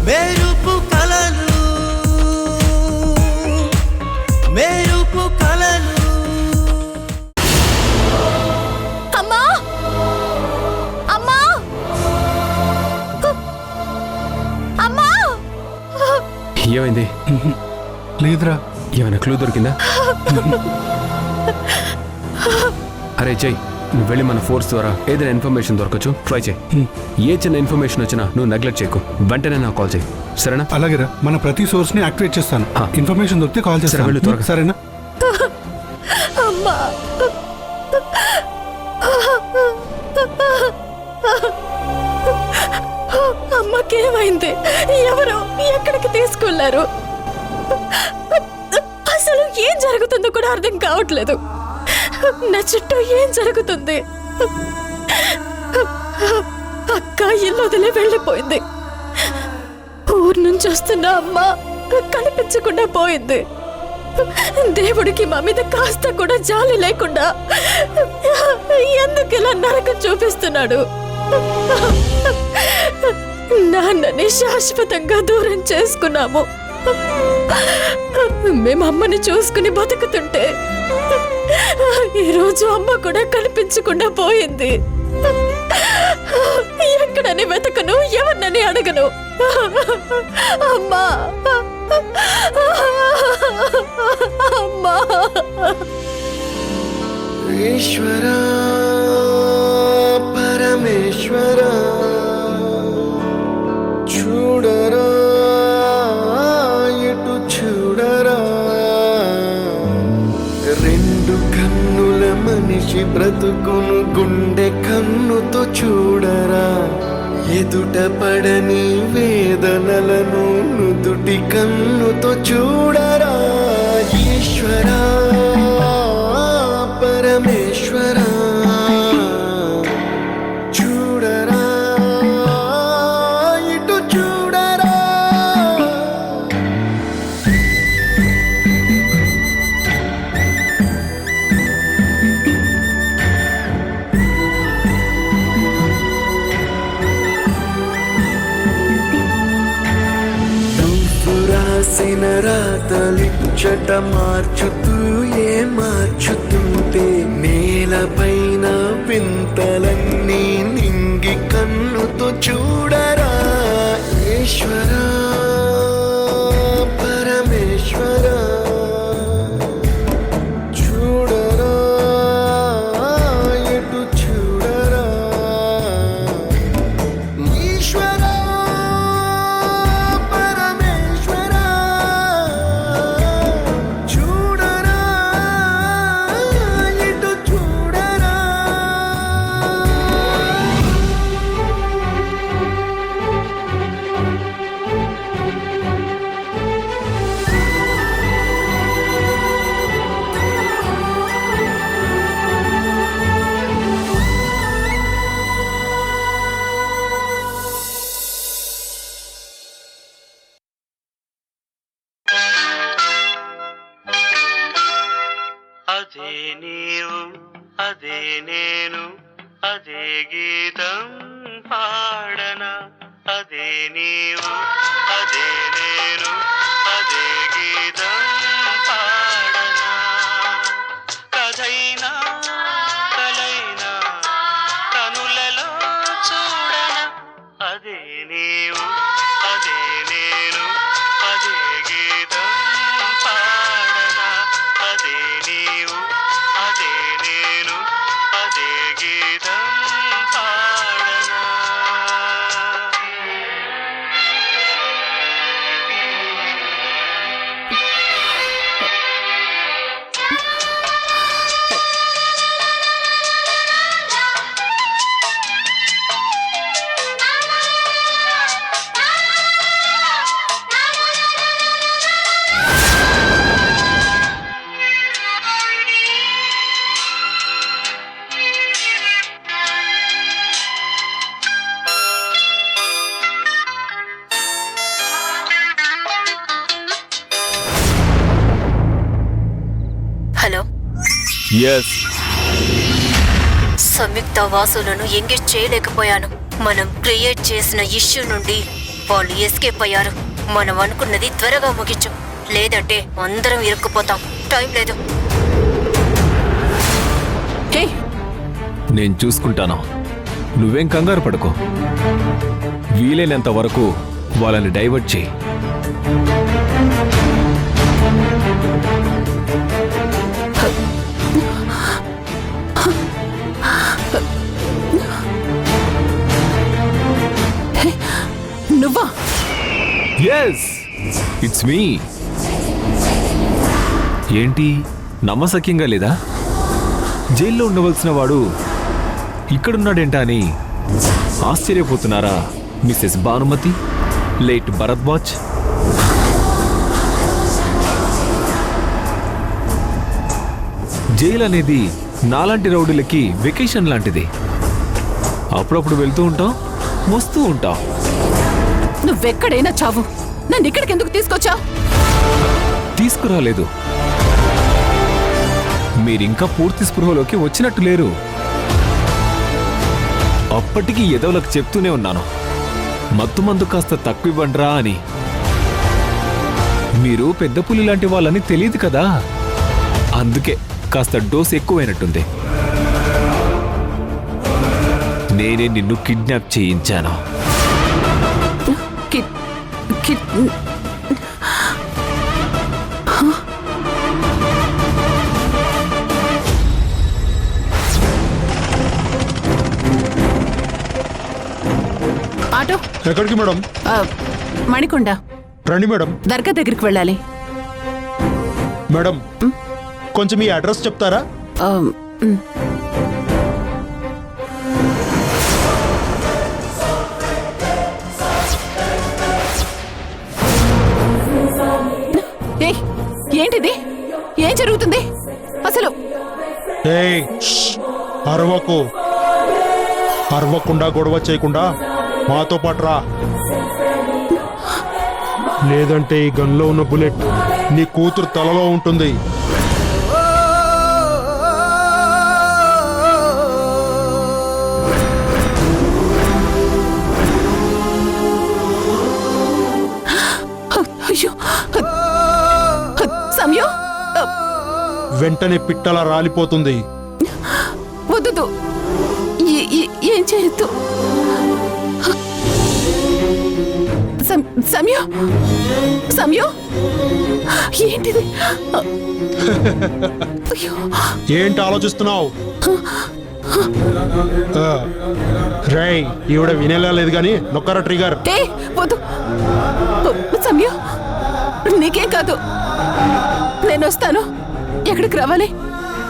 మెరుపు కలలు మెరుపు కలలు. అమ్మా అమ్మా అమ్మా. ఏమైంది? లేదురా. ఏమైనా క్లూ దొరికిందా? అరే చెయ్యి, నువ్వు వెళ్ళి మన ఫోర్స్ ద్వారా ఏదైనా ఇన్ఫర్మేషన్ దొరకచ్చు ట్రై చేయి. ఏ చిన్న ఇన్ఫర్మేషన్ వచ్చినా నువ్వు నెగ్లెక్ట్ చేయకు, వెంటనే నాకు కాల్ చేయి, సరేనా? అలాగేరా, మన ప్రతి సోర్స్ ని యాక్టివేట్ చేస్తాను. ఇన్ఫర్మేషన్ దొరికితే కాల్ చేస్తాను. వెళ్ళు త్వరగా. సరేనా? అమ్మా అమ్మకేమైంది? ఎవరు ఎక్కడికి తీసుకెళ్లారు? అసలు ఏం జరుగుతుందో కూడా అర్థం కావట్లేదు. నా చుట్టూ ఏం జరుగుతుంది? అక్క ఇల్లు వదిలే వెళ్ళిపోయింది. ఊరు నుంచి వస్తున్న అమ్మ కనిపించకుండా పోయింది. దేవుడికి మా మీద కాస్త కూడా జాలి లేకుండా ఎందుకు ఇలా నరకం చూపిస్తున్నాడు? నాన్నని శాశ్వతంగా దూరం చేసుకున్నాము. మేము అమ్మని చూసుకుని బతుకుతుంటే ఈరోజు అమ్మ కూడా కనిపించకుండా పోయింది. ఎక్కడని వెతకను, ఎవరినని అడగను. అమ్మా అమ్మా. ఈశ్వర పరమేశ్వర చూడరా ఇటు చూడరా, రెండు కన్నుల మనిషి బ్రతుకును గుండె కన్నుతో చూడరా, ఎదుట పడని వేదనలను నుదుటి కన్నుతో చూడరా. ఈశ్వర పరమేశ్వర చూడరా ఇటు చూడరా. నువ్వు రాసిన రాతలిచ్చట మార్చుతూ ఏ మార్చుతుంటే నేలపైన వింతలన్నీ నింగి కన్నుతో చూడరా. ఈశ్వర పరమేశ్వర చూడరా ఎటు చూడరా. ఈశ్వర పరమేశ్వర చూడరా ఎటు చూడరా. అదే నీవు అదే నేను అదే గీతం పాడనా, అదే నీవు అదే నేను అదే గీతం పాడనా. కథైనా కలైనా కనులలో చూడనా, అదే నీవు అదే నేను అదే గీతం పాడనా, అదే నీవు అదే నేను అదే గీతం పాడనా. Hello, yes. సంయుక్త వాసులను ఎంగేజ్ చేయలేకపోయాను. మనం క్రియేట్ చేసిన ఇష్యూ నుండి వాళ్ళు ఎస్కేప్ అయ్యారు. మనం అనుకున్నది త్వరగా ముగించు, లేదంటే అందరం ఇరుక్కుపోతాం. టైం లేదు. నేను చూసుకుంటాను, నువ్వేం కంగారు పడుకో. వీలైనంత వరకు వాళ్ళని డైవర్ట్ చేయి. నువ్వా? Yes, it's me. ఏంటి నమ్మసక్యంగా లేదా? జైల్లో ఉండవలసిన వాడు ఇక్కడున్నాడేంటా అని ఆశ్చర్యపోతున్నారా Mrs Bhanumathi, late Bharadwaj? Jail అనేది నాలాంటి రౌడీలకి వెకేషన్ లాంటిది. అప్పుడప్పుడు వెళ్తూ ఉంటాం, వస్తూ ఉంటాం. నువ్వెక్కడైనా చావు, నన్ను ఇక్కడికి ఎందుకు తీసుకొచ్చావు? తీసుకురాలేదు, మీరింకా పూర్తి స్పృహలోకి వచ్చినట్టు లేరు. అప్పటికి ఎదవలకు చెప్తూనే ఉన్నాను, మత్తుమందు కాస్త తక్కువివ్వండ్రా అని. మీరు పెద్ద పులి లాంటి వాళ్ళని తెలియదు కదా, అందుకే కాస్త డోస్ ఎక్కువైనట్టుంది. నేనే నిన్ను కిడ్నాప్ చేయించాను. ఆటో ఎక్కడికి మేడం? మణికొండ రండి మేడం. దర్గా దగ్గరికి వెళ్ళాలి. మేడం కొంచెం మీ అడ్రస్ చెప్తారా? ఏంటిది? ఏం జరుగుతుంది అసలు? అరవకు, అరవకుండా గొడవ చేయకుండా మాతో పాటు రా, లేదంటే ఈ గన్లో ఉన్న బుల్లెట్ నీ కూతురు తలలో ఉంటుంది. అయ్యో సమయం, వెంటనే పిట్టలా రాలిపోతుంది. వద్దు, ఏం చేయొద్దు. సమయం, సమయం, ఏంటిది? ఏంటి ఆలోచిస్తున్నావు? రేయ్, ఈవిడ వినేలా లేదు గాని నొక్కర ట్రిగర్. వద్దు సమయం, నీకేం కాదు, నేను వస్తాను. ఎక్కడికి రావాలి?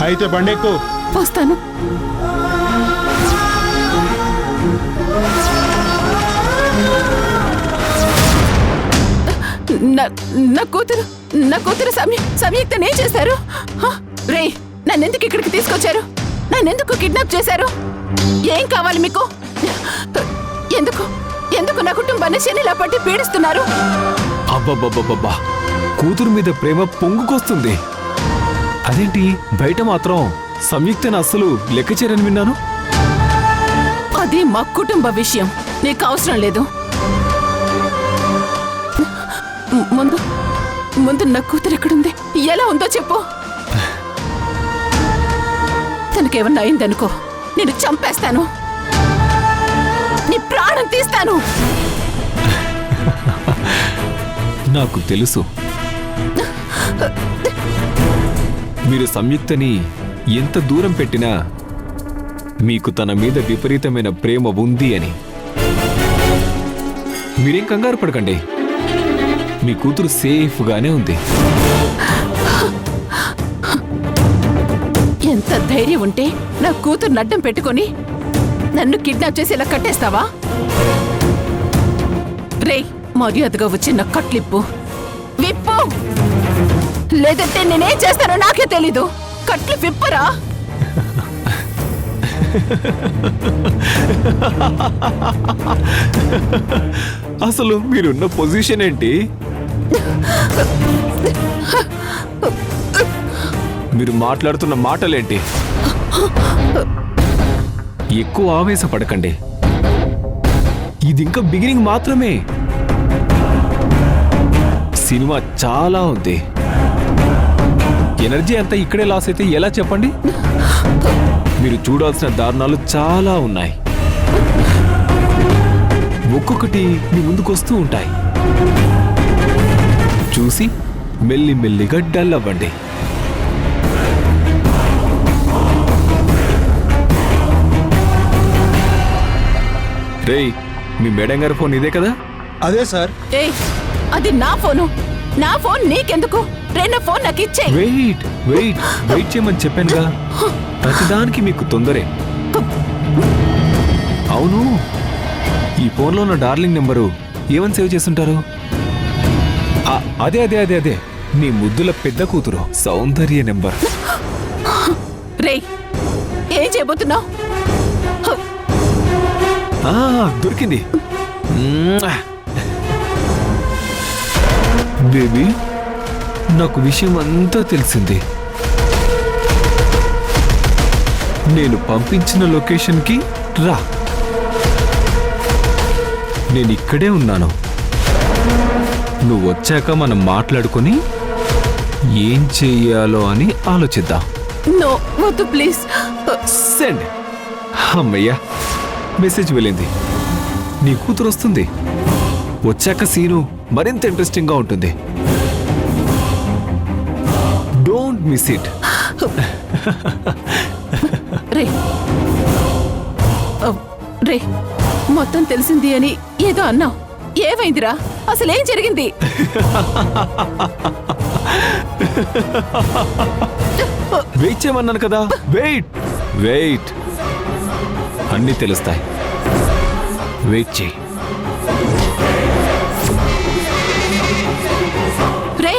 అయితే బండెక్కు. వస్తాను. నా కూతురు సంయుక్తను ఏం చేశారు? రే, నన్నెందుకు ఇక్కడికి తీసుకొచ్చారు? నన్నెందుకు కిడ్నాప్ చేశారు? ఏం కావాలి మీకు? ఎందుకు ఎందుకు నా కుటుంబాన్ని శనిలా పట్టి పీడిస్తున్నారు? అబ్బబ్బబ్బబ్బా, కూతురు మీద ప్రేమ పొంగుకొస్తుంది. అదేంటి బయట మాత్రం సంయుక్తను అస్సలు లెక్క చేయరని విన్నాను. అది మా కుటుంబ విషయం, నీకు అవసరం లేదు. ముందు నా కూతురు ఎక్కడుంది, ఎలా ఉందో చెప్పు. తనకేమన్నా అయిందనుకో, నేను చంపేస్తాను, నీ ప్రాణం తీస్తాను. నాకు తెలుసు మీరు సంయుక్తని ఎంత దూరం పెట్టినా మీకు తన మీద విపరీతమైన ప్రేమ ఉంది అని. మీరేం కంగారు పడకండి, మీ కూతురు సేఫ్గానే ఉంది. ఎంత ధైర్యం ఉంటే నా కూతురు అడ్డం పెట్టుకొని నన్ను కిడ్నాప్ చేసి ఇలా కట్టేస్తావా? రే, మర్యాదగా వచ్చి నా కట్లిప్పు, విప్పు, లేదంటే నేనేం చేస్తానో నాకే తెలీదు. కట్లు విప్పరా? అసలు మీరున్న పొజిషన్ ఏంటి? మీరు మాట్లాడుతున్న మాటలేంటి? ఎక్కువ ఆవేశపడకండి, ఇది ఇంకా బిగినింగ్ మాత్రమే. సినిమా చాలా ఉంది. ఎనర్జీ అంతా ఇక్కడే లాస్ అయితే ఎలా చెప్పండి? మీరు చూడాల్సిన దారుణాలు చాలా ఉన్నాయి. ఒక్కొక్కటి మీ ముందుకొస్తూ ఉంటాయి. చూసి మెల్లి మెల్లిగా డల్ అవ్వండి. రేయ్, మీ మేడం గారి ఫోన్ ఇదే కదా? అదే సార్. ఏయ్, అది నా ఫోను. నా ఫోన్ నీకెందుకు? నా ఫోన్ నాకు ఇచ్చే. వెయిట్ వెయిట్ వెయిట్ చేయమని చెప్పానుగా. ప్రతిదానికి మీకు తొందరే. అవును, ఈ ఫోన్లో ఉన్న డార్లింగ్ నెంబరు ఏమని సేవ్ చేస్తుంటారు? అదే అదే అదే అదే నీ ముద్దుల పెద్ద కూతురు సౌందర్య నెంబర్. రేయ్, ఏం చేయబోతున్నావు? దొరికింది. బేబీ, నాకు విషయం అంతా తెలిసింది. నేను పంపించిన లొకేషన్కి రా. నేను ఇక్కడే ఉన్నాను. నువ్వు వచ్చాక మనం మాట్లాడుకొని ఏం చెయ్యాలో అని ఆలోచిద్దాం. నో, వద్దు ప్లీజ్. సెండ్. అమ్మయ్యా, మెసేజ్ వెళ్ళింది. నీ కూతురు వస్తుంది. వచ్చాక సీను మరింత ఇంట్రెస్టింగ్ గా ఉంటుంది. Don't miss it. రే రే, మొత్తం తెలిసింది అని ఏదో అన్నావు. ఏమైందిరా? అసలేం జరిగింది? వెయిట్ చేయమన్నాను కదా. వెయిట్ వెయిట్, అన్నీ తెలుస్తాయి. వెయిట్ చేయి. రే,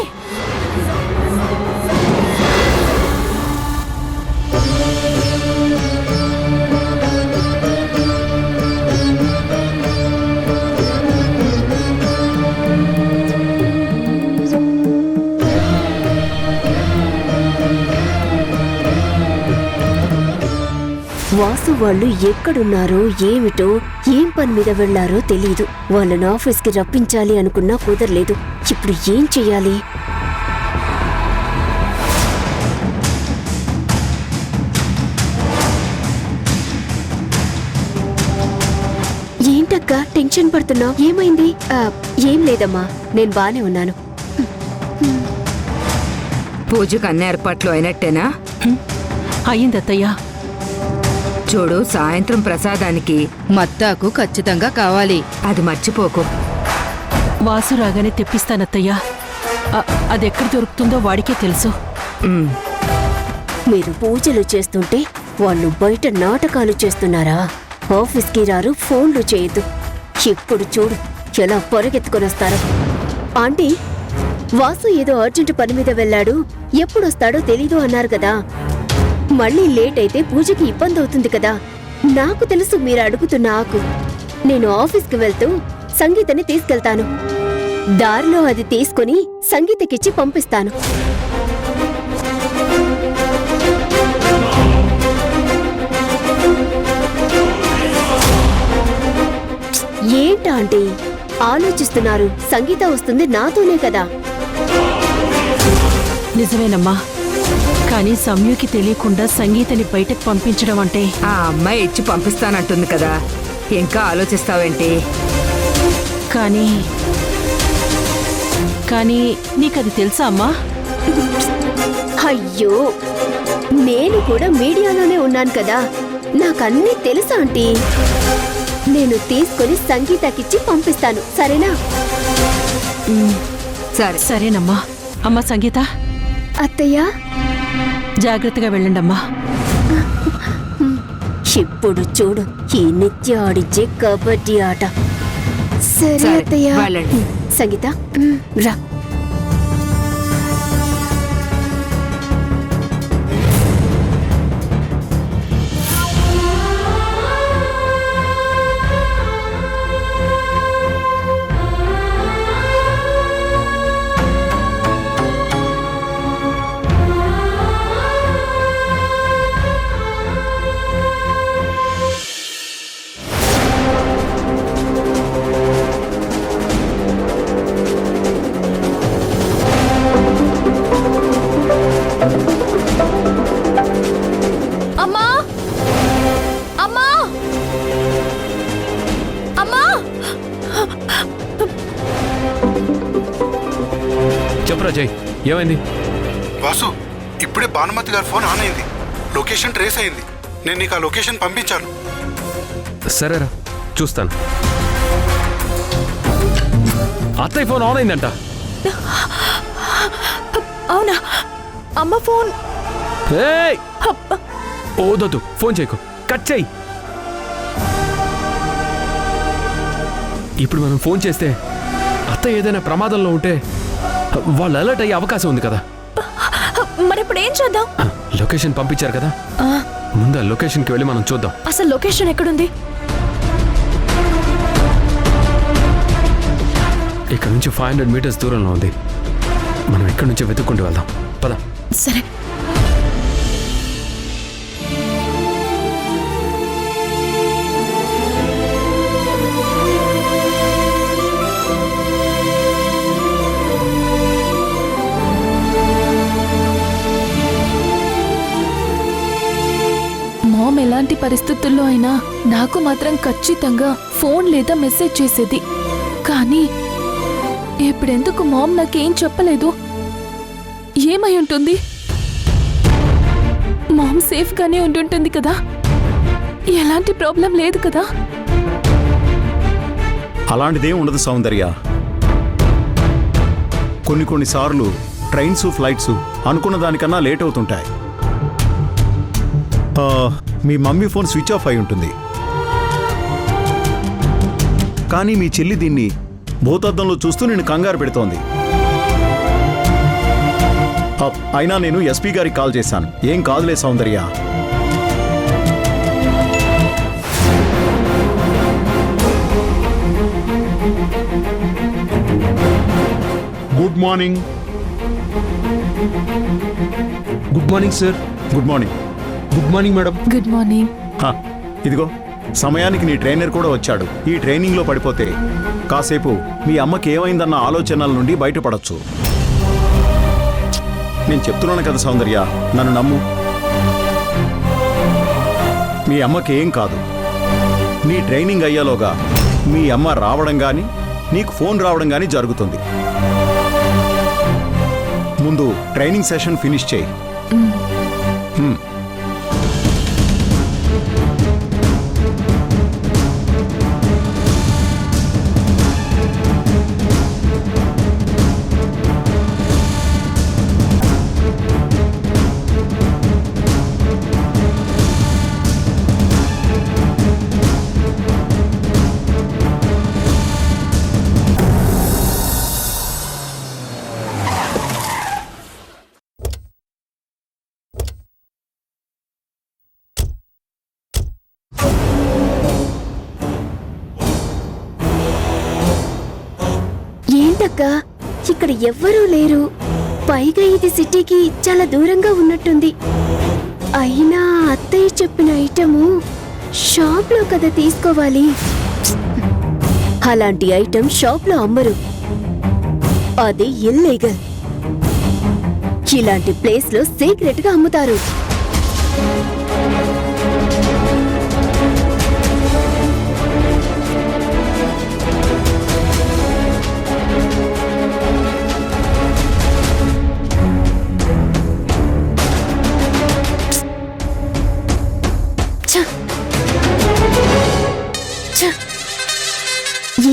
వాసు వాళ్ళు ఎక్కడున్నారో ఏమిటో, ఏం పని మీద వెళ్లారో తెలీదు. వాళ్ళని ఆఫీస్కి రప్పించాలి అనుకున్నా కుదరలేదు. ఇప్పుడు ఏం చెయ్యాలి? ఏంటక్క టెన్షన్ పడుతున్నావు? ఏమైంది? ఏం లేదమ్మా, నేను బానే ఉన్నాను. పూజకు అన్ని ఏర్పాట్లు అయినట్టేనా? అయ్యిందత్తయ్యా. చూడు, సాయంత్రం ప్రసాదానికి మత్తాకు ఖచ్చితంగా కావాలి. అది మర్చిపోకు. వాసు రాగానే తెప్పిస్తానత్తయ్యా. అదెక్కడ దొరుకుతుందో వాడికే తెలుసు. ఉమ్, మీరు పూజలు చేస్తుంటే వాళ్ళు బయట నాటకాలు చేస్తున్నారా? ఆఫీస్కి రారు, ఫోన్లు చేయొద్దు. ఇప్పుడు చూడు ఎలా పొరగెత్తుకొనొస్తారో. ఆంటీ, వాసు ఏదో అర్జెంటు పని మీద వెళ్ళాడు, ఎప్పుడొస్తాడో తెలీదు అన్నారు కదా. మళ్ళీ లేట్ అయితే పూజకి ఇబ్బంది అవుతుంది కదా. నాకు తెలుసు మీరు అడుగుతున్న ఆకు. నేను ఆఫీస్కి వెళ్తూ సంగీతని తీసుకెళ్తాను. దారిలో అది తీసుకుని సంగీతకిచ్చి పంపిస్తాను. ఏంటా ఆంటీ ఆలోచిస్తున్నారు? సంగీత వస్తుంది నాతోనే కదా. నిజమేనమ్మా, కానీ సమ్యుకి తెలియకుండా సంగీతని బయటకు పంపించడం అంటే... ఆ అమ్మాయి ఇచ్చి పంపిస్తానంటుంది కదా, ఇంకా ఆలోచిస్తావేంటి? కానీ కానీ నీకది తెలుసా అమ్మా? అయ్యో, నేను కూడా మీడియాలోనే ఉన్నాను కదా, నాకన్నీ తెలుసా ఆంటీ. నేను తీసుకొని సంగీతకిచ్చి పంపిస్తాను, సరేనా? సరే సరేనమ్మా. అమ్మా సంగీత, అత్తయ్య, జాగ్రత్తగా వెళ్ళండమ్మా. ఇప్పుడు చూడు ఈ నిత్య ఆడించే కబడ్డీ ఆట. సరే సరే, అత్తయ్య. వెళ్ళండి. సంగీత, రా. చెప్పరా జై, ఏమైంది? వాసు, ఇప్పుడే భానుమతి గారి ఫోన్ ఆన్ అయింది. లొకేషన్ ట్రేస్ అయింది. నేను నీకు ఆ లొకేషన్ పంపించాను. సరేరా, చూస్తాను. అత్తయ్య ఫోన్ ఆన్ అయిందంట. అవునా? అమ్మ ఫోన్. ఏయ్! ఓదొద్దు, ఫోన్ చేయకు, కట్ చేయి. ఇప్పుడు మనం ఫోన్ చేస్తే అత్తయ్య ఏదైనా ప్రమాదంలో ఉంటే వాళ్ళు అలర్ట్ అయ్యే అవకాశం ఉంది కదా. మరి ఇప్పుడు ఏం చేద్దాం? లొకేషన్ పంపించారు కదా, ముందు ఆ లొకేషన్కి వెళ్ళి మనం చూద్దాం. అసలు లొకేషన్ ఎక్కడుంది? ఇక్కడ నుంచి 500 మీటర్స్ దూరంలో ఉంది. మనం ఇక్కడ నుంచి వెతుక్కుంటూ వెళ్దాం, పద. సరే. మామ్ ఎలాంటి పరిస్థితుల్లో అయినా నాకు మాత్రం ఖచ్చితంగా ఫోన్ లేదా మెసేజ్ చేసేది. కానీ ఇప్పుడెందుకు మామ్ నాకేం చెప్పలేదు? ఏమై ఉంటుంది? మామ్ సేఫ్గానే ఉంటుంటుంది కదా, ఎలాంటి ప్రాబ్లం లేదు కదా? అలాంటిదేం ఉండదు సౌందర్య. కొన్నిసార్లు ట్రైన్స్, ఫ్లైట్స్ అనుకున్న దానికన్నా లేట్ అవుతుంటాయి. మీ మమ్మీ ఫోన్ స్విచ్ ఆఫ్ అయి ఉంటుంది. కానీ మీ చెల్లి దీన్ని భూతద్దంలో చూస్తూ నేను కంగారు పెడుతోంది. అయినా నేను ఎస్పీ గారికి కాల్ చేశాను. ఏం కాదులే Soundarya. Good morning. Good morning sir. Good morning. Good morning madam. Good morning. ఇదిగో సమయానికి నీ ట్రైనర్ కూడా వచ్చాడు. ఈ ట్రైనింగ్లో పడిపోతే కాసేపు మీ అమ్మకి ఏమైందన్న ఆలోచనల నుండి బయటపడచ్చు. నేను చెప్తున్నాను కదా సౌందర్య, నన్ను నమ్ము. మీ అమ్మకి ఏం కాదు. నీ ట్రైనింగ్ అయ్యేలోగా మీ అమ్మ రావడం కానీ నీకు ఫోన్ రావడం కానీ జరుగుతుంది. ముందు ట్రైనింగ్ సెషన్ ఫినిష్ చేయి. ఏంటక్కా, ఇక్కడ ఎవ్వరూ లేరు. పైగా ఇది సిటీకి చాలా దూరంగా ఉన్నట్టుంది. అయినా అత్తయ్య చెప్పిన ఐటము షాప్లో కదా తీసుకోవాలి. అలాంటి ఐటమ్ షాప్లో అమ్మరు, అది ఇల్లీగల్. ఇలాంటి ప్లేస్లో సీక్రెట్ గా అమ్ముతారు.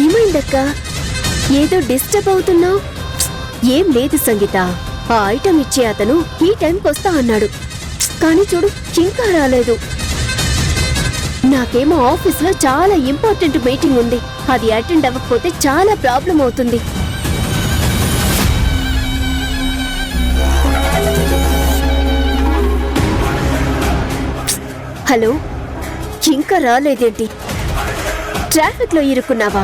ఏమైందక్కా, ఏదో డిస్టర్బ్ అవుతున్నావు? ఏం లేదు సంగీత, ఆ ఐటమ్ ఇచ్చే అతను ఈ టైంకి వస్తా అన్నాడు. కానీ చూడు, ఇంకా రాలేదు. నాకేమో ఆఫీస్లో చాలా ఇంపార్టెంట్ మీటింగ్ ఉంది. అది అటెండ్ అవ్వకపోతే చాలా ప్రాబ్లం అవుతుంది. హలో, ఇంకా రాలేదేంటి? ట్రాఫిక్ లో ఇరుక్కున్నావా?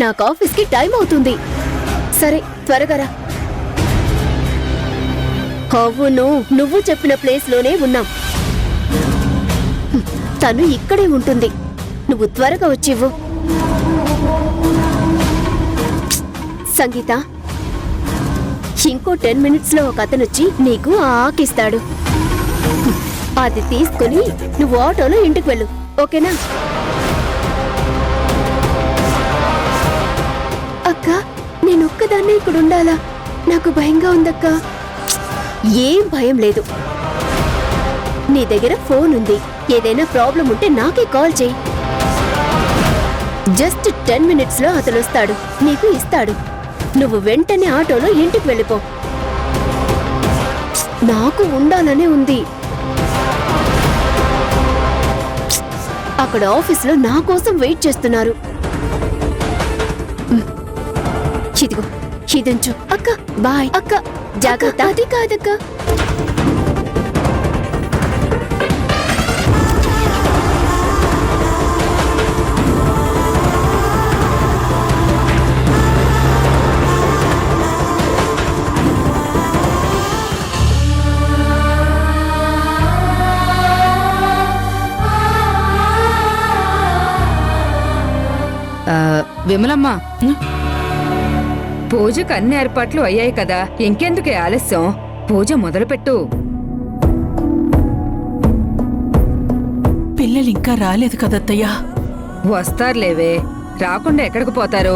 నాకు ఆఫీస్కి టైం అవుతుంది. సరే, త్వరగా రా. అవును, నువ్వు చెప్పిన ప్లేస్ లోనే ఉన్నాం. తను ఇక్కడే ఉంటుంది. నువ్వు త్వరగా వచ్చివ్వు. సంగీత, ఇంకో 10 minutes లో ఒక అతనొచ్చి నీకు ఆ ఆకిస్తాడు. అది తీసుకుని నువ్వు ఆటోలో ఇంటికి వెళ్ళు, ఓకేనా? అక్క, నేనొక్కదాన్నే ఇక్కడ ఉండాలా? నాకు భయంగా ఉందక్క. ఏం భయం లేదు. నీ దగ్గర ఫోన్ ఉంది. ఏదైనా ప్రాబ్లం ఉంటే నాకే కాల్ చేయి. జస్ట్ 10 minutes లో అతను వస్తాడు, నీకు ఇస్తాడు. నువ్వు వెంటనే ఆటోలో ఇంటికి వెళ్ళిపో. నాకు ఉండాలనే ఉంది. అక్కడ ఆఫీస్లో నా కోసం వెయిట్ చేస్తున్నారు. ఇదిగో ఇదించు. అక్క బాయ్. అక్క జాగ్రత్త. అది కాదక్క. విమలమ్మ, పూజకు అన్ని ఏర్పాట్లు అయ్యాయి కదా, ఇంకెందుకే ఆలస్యం? పూజ మొదలుపెట్టు. పిల్లలు ఇంకా రాలేదు కదత్తయ్యా. వస్తారులేవే, రాకుండా ఎక్కడికి పోతారు?